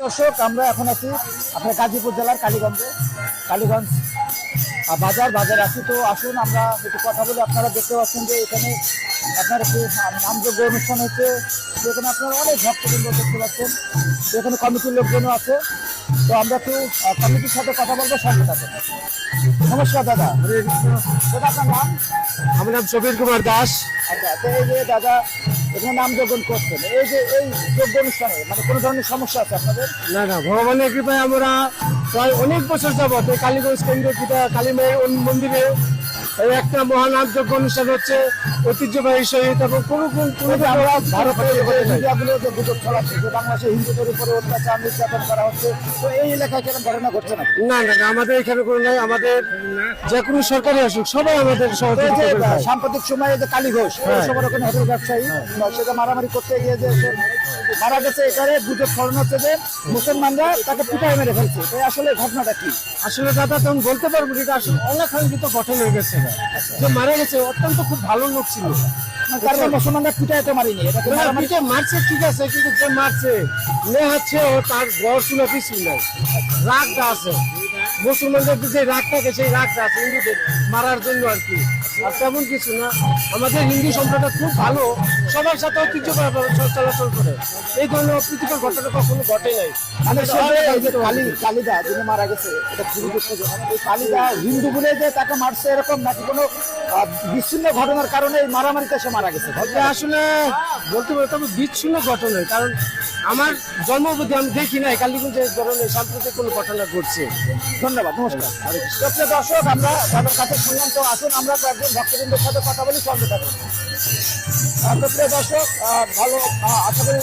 দর্শক, আমরা এখন আছি আপনার গাজীপুর জেলার কালীগঞ্জ বাজারে আছি। তো আসুন আমরা একটু কথা বলি। আপনারা দেখতে পাচ্ছেন যে এখানে আপনার একটি নামযোগ্য অনুষ্ঠান হচ্ছে। তো এখানে আপনারা অনেক ভক্তবৃন্দ দেখতে পাচ্ছেন। তো এখানে কমিটির লোকজনও আছে। তো আমরা একটু কমিটির সাথে কথা বলবো, সঙ্গে থাকুন। নমস্কার দাদা। দাদা আপনার নাম? আমার নাম সবীর কুমার দাস। আচ্ছা, তো এই যে দাদা এখানে নাম যোগ্য করছেন, এই যে এই যোগ্য অনুষ্ঠানে মানে কোনো ধরনের সমস্যা আছে আপনাদের? না না, ভগবানের কৃপায় আমরা প্রায় অনেক বছর যাবত এই কালীগঞ্জ কেন্দ্রীয় কালী মায়ের মন্দিরে এই একটা মহানামযজ্ঞ অনুষ্ঠান হচ্ছে ঐতিহ্যবাহী সহিত, এবং আমরা ভারতের মিডিয়াগুলো যে গুজব ছড়াচ্ছে যে বাংলাদেশে হিন্দুদের উপরে অত্যাচার নির্যাতন করা হচ্ছে, তো এই এলাকায় কেন ঘটনা ঘটছে না? না না না, আমাদের এখানে কোনো নাই। আমাদের যে কোনো সরকারি আসুক সবাই আমাদের সহযোগিতা এই যে করে। সাম্প্রতিক সময়ে যে কালী ঘোষ সবার ওখানে হোটেল ব্যবসায়ী সেটা মারামারি করতে গিয়ে যে সে মারা গেছে, এখানে গুজব ছড়ানো হচ্ছে যে মুসলমানরা তাকে পিটায় মেরে ফেলছে। তো আসলে ঘটনাটা কি? আসলে দাদা তখন বলতে পারবো না, এটা আসলে অনাকাঙ্ক্ষিত ঘটনা হয়ে গেছে। যে মারা গেছে অত্যন্ত খুব ভালো লোক ছিল। কারণ মুসলমানরা পিটায় তো মারিনি, এটা কি মারামারি? পিঠে মারছে ঠিক আছে, কিন্তু যে মারছে হচ্ছে ও তার ঘর শুনে কিছু নাই, রাগটা আছে। মুসলমানদের যে রাগ থাকে সেই রাগটা আছে হিন্দুদের মারার জন্য আর কি, আর তেমন কিছু না। আমাদের হিন্দু সম্প্রদায় খুব ভালো, সবার সাথে ঐতিহ্যভাবে চলাচল করে। এই ধরনের অপ্রীতিকর ঘটনা কখনো ঘটে নাই। মানে এই যে কালিদা যিনি মারা গেছে, এটা খুবই দুঃখজনক। এই কালিদা হিন্দু বলে যে তাকে মারছে এরকম নাকি কোনো বিচ্ছিন্ন ঘটনার কারণে এই মারামারিতে সে মারা গেছে? এটা আসলে বলতে পারি তবে বিচ্ছিন্ন ঘটনা, কারণ আমার জন্মবুদ্ধি আমি দেখি নাই কালীগঞ্জে এই ধরনের সাম্প্রতিক কোনো ঘটনা ঘটছে। ধন্যবাদ, নমস্কার। প্রিয় দর্শক, আমরা তাদের কাছে শুনলাম। তো আসুন আমরা কয়েকজন ভক্তবৃন্দের সাথে কথা বলি, সঙ্গে থাকুন। প্রিয় দর্শক, ভালো আশা করি